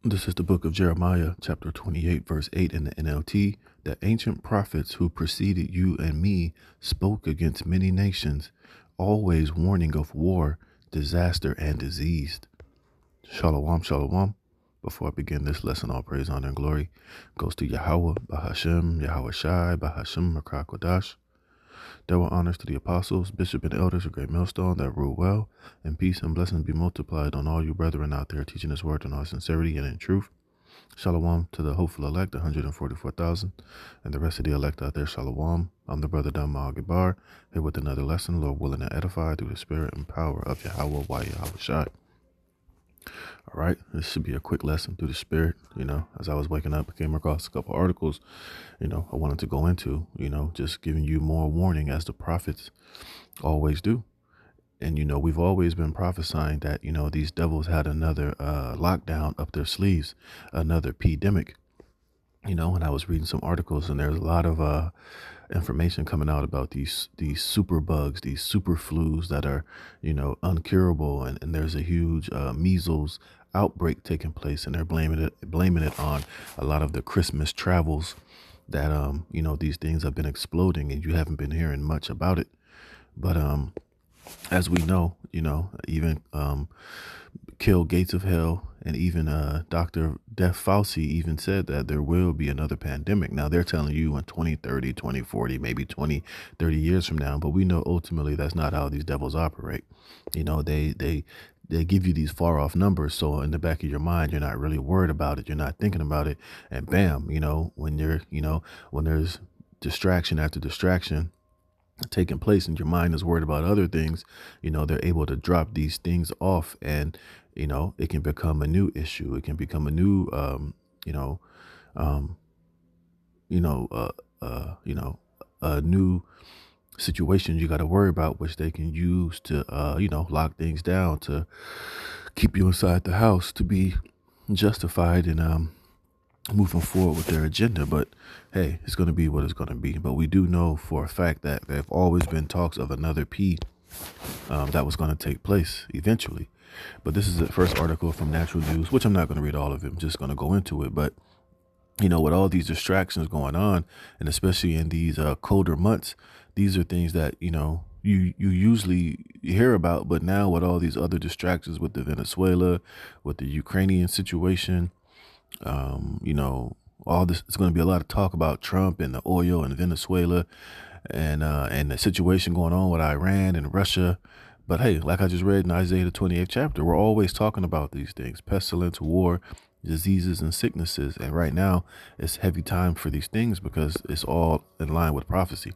This is the book of Jeremiah, chapter 28, verse 8 in the NLT. The ancient prophets who preceded you and me spoke against many nations, always warning of war, disaster, and disease. Shalom, shalom. Before I begin this lesson, all praise, honor, and glory goes to Yahweh, Bahashem, Yahweh Shai, Bahashem, Makakodash. Double honors to the apostles, bishop, and elders of Great Millstone that rule well, and peace and blessings be multiplied on all you brethren out there teaching this word in all sincerity and in truth. Shalom to the hopeful elect, 144,000, and the rest of the elect out there, shalom. I'm the brother Dhamma Gabar, here with another lesson, Lord willing to edify through the spirit and power of Yahweh, Yahweh Shai. All right, this should be a quick lesson through the spirit. As I was waking up, I came across a couple articles, I wanted to go into, just giving you more warning as the prophets always do. And, we've always been prophesying that, these devils had another lockdown up their sleeves, another pandemic, and I was reading some articles and there's a lot of information coming out about these super bugs, these super flus that are, uncurable. And there's a huge measles outbreak taking place, and they're blaming it on a lot of the Christmas travels that, these things have been exploding and you haven't been hearing much about it. But as we know, even Kill Gates of Hell and even Dr. Death Fauci even said that there will be another pandemic. Now they're telling you in 2030, 2040, maybe 20, 30 years from now, but we know ultimately that's not how these devils operate. They give you these far off numbers. So in the back of your mind, you're not really worried about it. You're not thinking about it. And bam, when there's distraction after distraction taking place and your mind is worried about other things, they're able to drop these things off, and it can become a new issue. It can become a new a new situation you got to worry about, which they can use to lock things down, to keep you inside the house, to be justified in moving forward with their agenda. But hey, it's going to be what it's going to be. But we do know for a fact that there have always been talks of another P that was going to take place eventually. But this is the first article from Natural News, which I'm not going to read all of it. I'm just going to go into it. But with all these distractions going on, and especially in these colder months, these are things that you usually hear about. But now with all these other distractions, with the Venezuela, with the Ukrainian situation, all this, it's going to be a lot of talk about Trump and the oil and Venezuela and the situation going on with Iran and Russia. But hey, like I just read in Isaiah the 28th chapter, we're always talking about these things: pestilence, war, diseases, and sicknesses. And right now it's heavy time for these things because it's all in line with prophecy.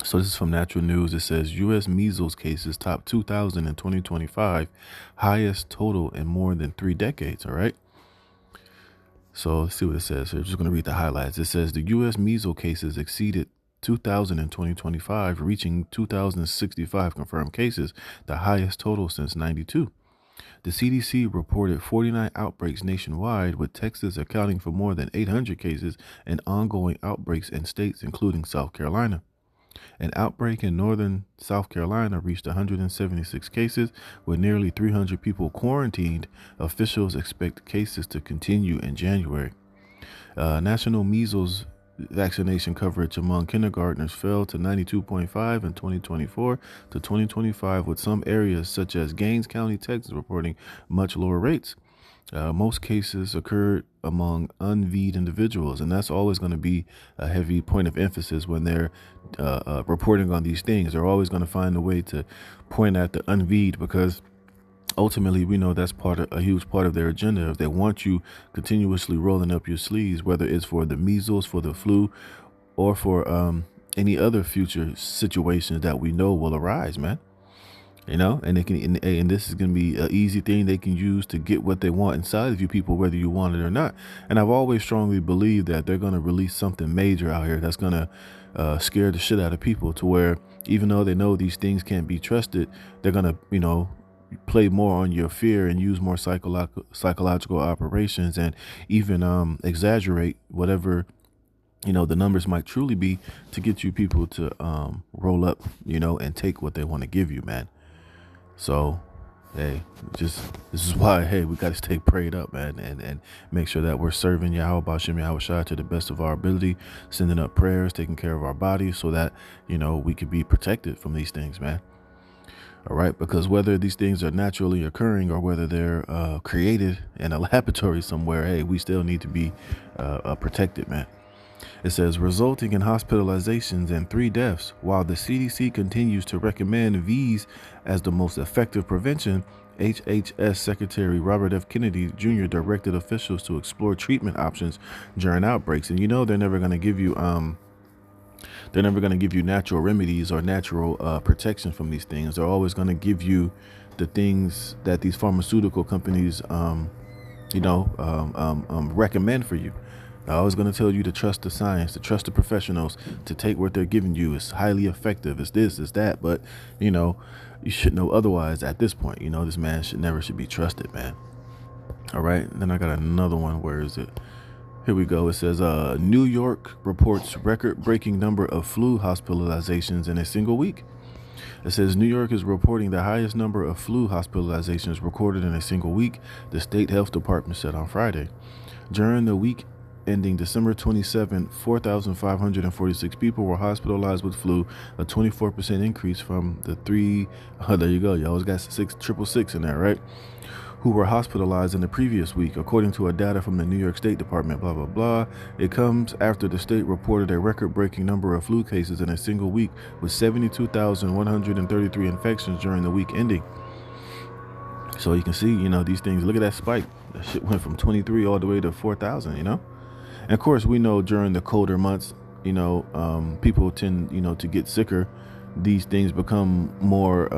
So this is from Natural News. It says U.S. measles cases top 2,000 in 2025, highest total in more than 3 decades. All right. So let's see what it says here. I'm just going to read the highlights. It says the U.S. measles cases exceeded 2,000 in 2025, reaching 2,065 confirmed cases, the highest total since 92. The CDC reported 49 outbreaks nationwide, with Texas accounting for more than 800 cases and ongoing outbreaks in states including South Carolina. An outbreak in northern South Carolina reached 176 cases, with nearly 300 people quarantined. Officials expect cases to continue in January. National measles vaccination coverage among kindergartners fell to 92.5 in 2024 to 2025, with some areas such as Gaines County, Texas, reporting much lower rates. Most cases occurred among unV'd individuals, and that's always going to be a heavy point of emphasis when they're reporting on these things. They're always going to find a way to point at the unV'd, because ultimately we know that's a huge part of their agenda. If they want you continuously rolling up your sleeves, whether it's for the measles, for the flu, or for any other future situations that we know will arise, man. And they can, and this is going to be an easy thing they can use to get what they want inside of you people, whether you want it or not. And I've always strongly believed that they're going to release something major out here that's going to scare the shit out of people, to where even though they know these things can't be trusted, they're going to, play more on your fear and use more psychological operations, and even exaggerate whatever the numbers might truly be, to get you people to roll up, and take what they want to give you, man. So Hey, just this is why, hey, we got to stay prayed up, man, and make sure that we're serving Yahweh Bashim Yahweh Shai to the best of our ability, sending up prayers, taking care of our bodies so that, we could be protected from these things, man. All right, because whether these things are naturally occurring or whether they're created in a laboratory somewhere, hey, we still need to be protected, man. It says, resulting in hospitalizations and 3 deaths. While the CDC continues to recommend V's as the most effective prevention, HHS Secretary Robert F. Kennedy Jr. directed officials to explore treatment options during outbreaks. And they're never going to give you natural remedies or natural protection from these things. They're always going to give you the things that these pharmaceutical companies recommend for you. They're always going to tell you to trust the science, to trust the professionals, to take what they're giving you. It's highly effective. It's this, it's that. But, you should know otherwise at this point. This man should be trusted, man. All right. Then I got another one. Where is it? Here we go. It says, New York reports record-breaking number of flu hospitalizations in a single week. It says New York is reporting the highest number of flu hospitalizations recorded in a single week, the state health department said on Friday. During the week ending December 27, 4,546 people were hospitalized with flu, a 24% increase from the there you go. You always got 666 in there, right? Who were hospitalized in the previous week, according to a data from the New York State Department, blah, blah, blah. It comes after the state reported a record-breaking number of flu cases in a single week with 72,133 infections during the week ending. So you can see, these things, look at that spike. That shit went from 23 all the way to 4,000, And of course, we know during the colder months, people tend, to get sicker. These things become more,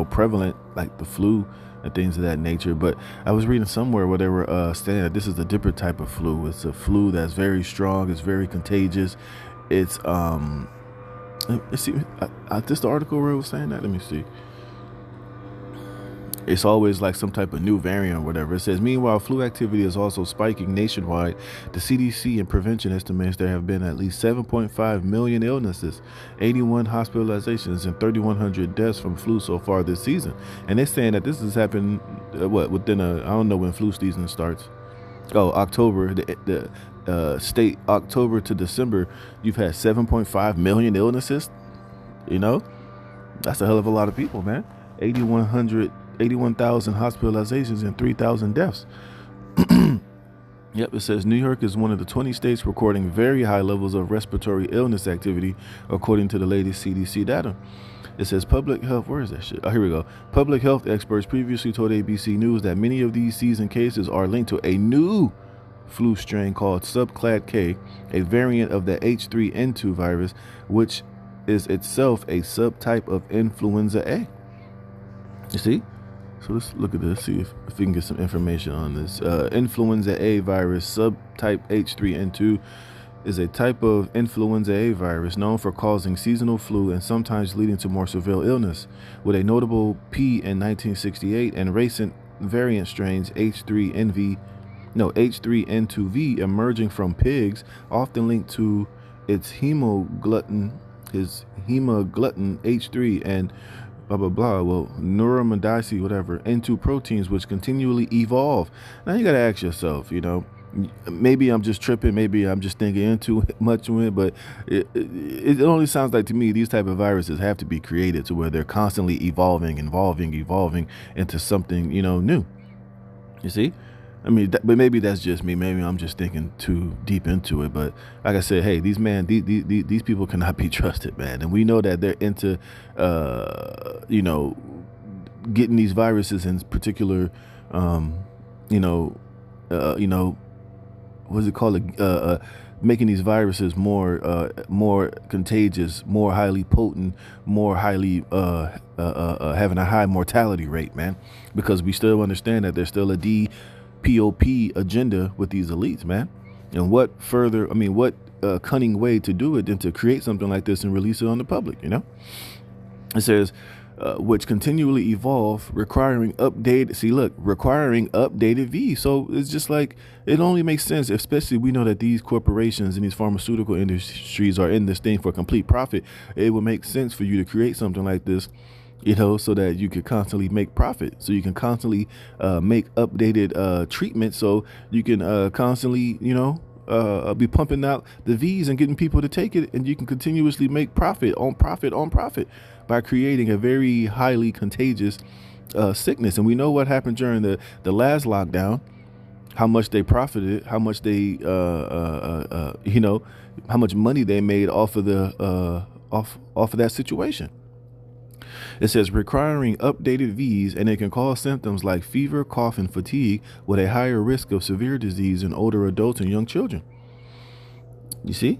prevalent, like the flu and things of that nature. But I was reading somewhere where they were saying that this is a different type of flu. It's a flu that's very strong. It's very contagious. It's let's see. This the article where it was saying that. Let me see. It's always like some type of new variant or whatever. It says, meanwhile, flu activity is also spiking nationwide. The CDC and prevention estimates there have been at least 7.5 million illnesses, 81 hospitalizations, and 3,100 deaths from flu so far this season. And they're saying that this has happened, within I don't know when flu season starts. Oh, October, the state, October to December, you've had 7.5 million illnesses. That's a hell of a lot of people, man. 81,000 hospitalizations and 3,000 deaths. Yep, it says New York is one of the 20 states recording very high levels of respiratory illness activity, according to the latest CDC data. It says public health, where is that shit? Oh, here we go. Public health experts previously told ABC News that many of these season cases are linked to a new flu strain called subclad K, a variant of the H3N2 virus, which is itself a subtype of influenza A. You see? So let's look at this, see if we can get some information on this. Influenza A virus subtype H3N2 is a type of influenza A virus known for causing seasonal flu and sometimes leading to more severe illness, with a notable P in 1968 and recent variant strains H3N2V emerging from pigs, often linked to its hemagglutinin H3 and blah, blah, blah. Well, neuromycin, whatever, N2 proteins, which continually evolve. Now you got to ask yourself, maybe I'm just tripping. Maybe I'm just thinking into much of it, but it only sounds like to me these type of viruses have to be created to where they're constantly evolving into something, new. You see? I mean, but maybe that's just me. Maybe I'm just thinking too deep into it. But like I said, hey, these people cannot be trusted, man. And we know that they're into, getting these viruses in particular, what's it called? Making these viruses more contagious, more highly potent, more highly having a high mortality rate, man. Because we still understand that there's still a DPOP agenda with these elites, man. And what cunning way to do it than to create something like this and release it on the public, It says, which continually evolve, requiring updated V. So it's just like, it only makes sense, especially we know that these corporations and these pharmaceutical industries are in this thing for complete profit. It would make sense for you to create something like this so that you can constantly make profit, so you can constantly make updated treatment, so you can constantly, be pumping out the V's and getting people to take it, and you can continuously make profit on profit on profit by creating a very highly contagious sickness. And we know what happened during the last lockdown, how much they profited, how much they, how much money they made off of the off of that situation. It says requiring updated V's, and it can cause symptoms like fever, cough, and fatigue, with a higher risk of severe disease in older adults and young children. You see?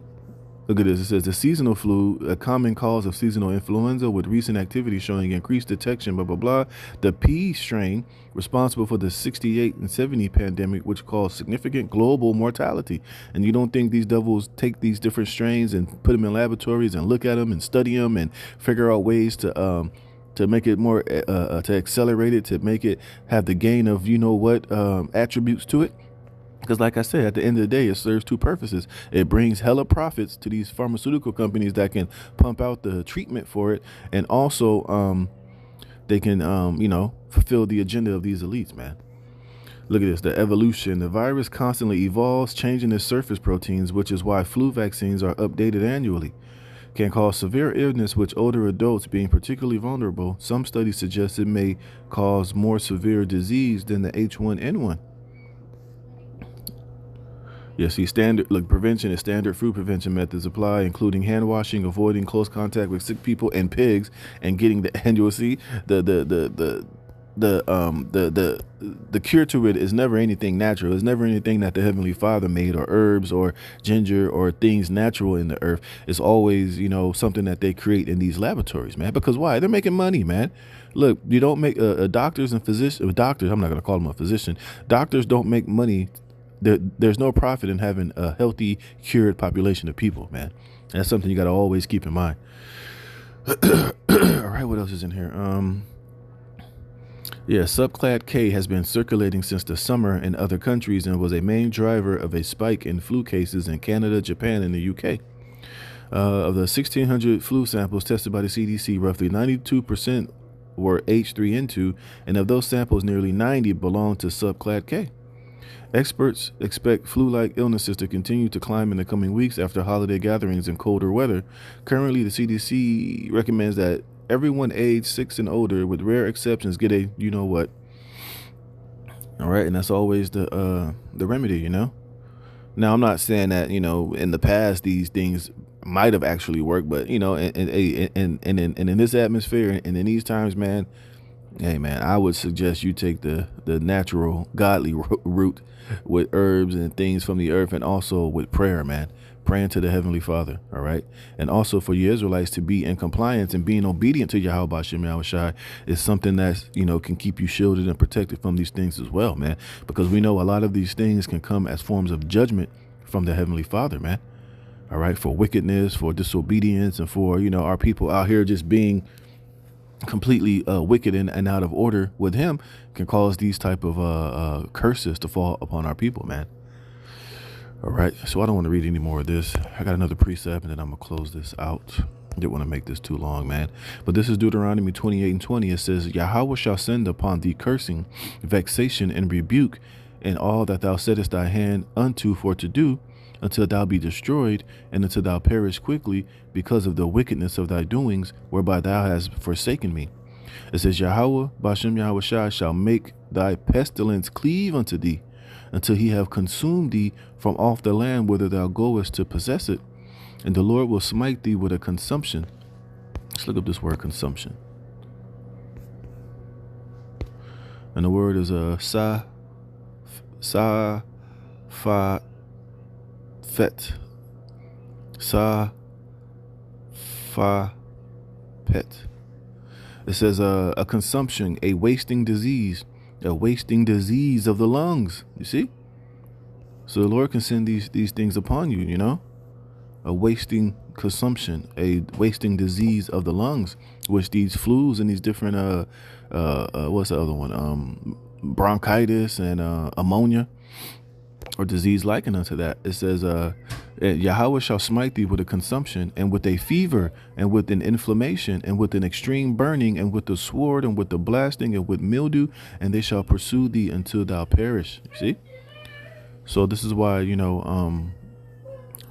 Look at this. It says the seasonal flu, a common cause of seasonal influenza, with recent activity showing increased detection, blah, blah, blah. The P strain, responsible for the 68 and 70 pandemic, which caused significant global mortality. And you don't think these devils take these different strains and put them in laboratories and look at them and study them and figure out ways to make it more, to accelerate it, to make it have the gain of, attributes to it? Because like I said, at the end of the day, it serves two purposes. It brings hella profits to these pharmaceutical companies that can pump out the treatment for it. And also they can, fulfill the agenda of these elites, man. Look at this. The evolution. The virus constantly evolves, changing its surface proteins, which is why flu vaccines are updated annually. Can cause severe illness, with older adults being particularly vulnerable. Some studies suggest it may cause more severe disease than the H1N1. See, prevention is standard flu prevention methods apply, including hand washing, avoiding close contact with sick people and pigs, and getting the annual. See, the cure to it is never anything natural. It's never anything that the Heavenly Father made, or herbs or ginger or things natural in the earth. It's always, something that they create in these laboratories, man. Because why? They're making money, man. Look, you don't make doctors and physicians. Doctors, I'm not going to call them a physician. Doctors don't make money. There's no profit in having a healthy, cured population of people, man. And that's something you got to always keep in mind. All right, what else is in here? Subclad K has been circulating since the summer in other countries and was a main driver of a spike in flu cases in Canada, Japan, and the UK. Of the 1,600 flu samples tested by the CDC, roughly 92% were H3N2, and of those samples, nearly 90 belonged to subclad K. Experts expect flu-like illnesses to continue to climb in the coming weeks after holiday gatherings and colder weather. Currently, the CDC recommends that everyone aged 6 and older, with rare exceptions, get a you-know-what. All right, and that's always the remedy, Now, I'm not saying that, in the past these things might have actually worked, but, in this atmosphere and in these times, man, hey, man, I would suggest you take the natural, godly route with herbs and things from the earth, and also with prayer, man. Praying to the Heavenly Father, all right? And also for you Israelites to be in compliance and being obedient to Yahweh B'Shem Yahushai is something that's, can keep you shielded and protected from these things as well, man. Because we know a lot of these things can come as forms of judgment from the Heavenly Father, man. All right, for wickedness, for disobedience, and for, our people out here just being completely wicked and out of order with him, can cause these type of curses to fall upon our people, man. All right, so I don't want to read any more of this. I got another precept, and then I'm gonna close this out. I didn't want to make this too long, man. But this is Deuteronomy 28:20. It says, Yahweh shall send upon thee cursing, vexation, and rebuke, in all that thou settest thy hand unto for to do, until thou be destroyed, and until thou perish quickly, because of the wickedness of thy doings, whereby thou hast forsaken me. It says, Yahweh B'Shem Yahushai shall make thy pestilence cleave unto thee, until he have consumed thee from off the land whither thou goest to possess it. And the Lord will smite thee with a consumption. Let's look up this word, consumption. And the word is fet. It says a consumption, a wasting disease of the lungs. You see? So the Lord can send these things upon you, a wasting consumption, a wasting disease of the lungs, which these flus and these different what's the other one? Bronchitis and ammonia. or disease likened unto that. It says, Yahweh shall smite thee with a consumption, and with a fever, and with an inflammation, and with an extreme burning, and with the sword, and with the blasting, and with mildew, and they shall pursue thee until thou perish. You see? So this is why,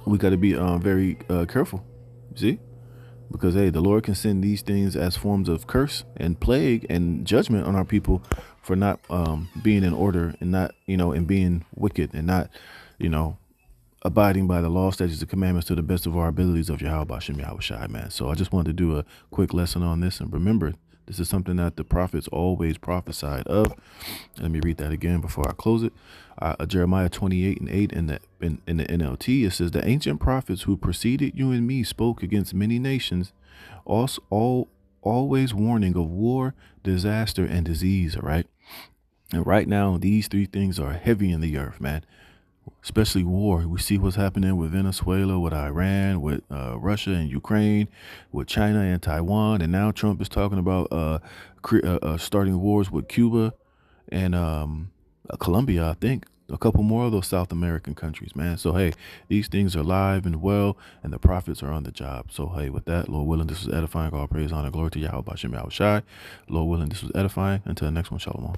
we got to be very careful. You see? Because, hey, the Lord can send these things as forms of curse and plague and judgment on our people for not being in order, and not, and being wicked, and not, abiding by the law, statutes, and commandments to the best of our abilities of Yahweh Bashem Yahweh Shai, man. So I just wanted to do a quick lesson on this. And remember, this is something that the prophets always prophesied of. Let me read that again before I close it. Jeremiah 28:8 in the NLT, it says, the ancient prophets who preceded you and me spoke against many nations, always warning of war, disaster, and disease. All right. And right now, these three things are heavy in the earth, man. Especially war. We see what's happening with Venezuela, with Iran, with Russia and Ukraine, with China and Taiwan, and now Trump is talking about starting wars with Cuba and Colombia, I think. A couple more of those South American countries, man. So, hey, these things are live and well, and the prophets are on the job. So, hey, with that, Lord willing, this was edifying. All praise, honor, glory to Yahweh Bashem Yahweh Shai. Lord willing, this was edifying. Until the next one, shalom.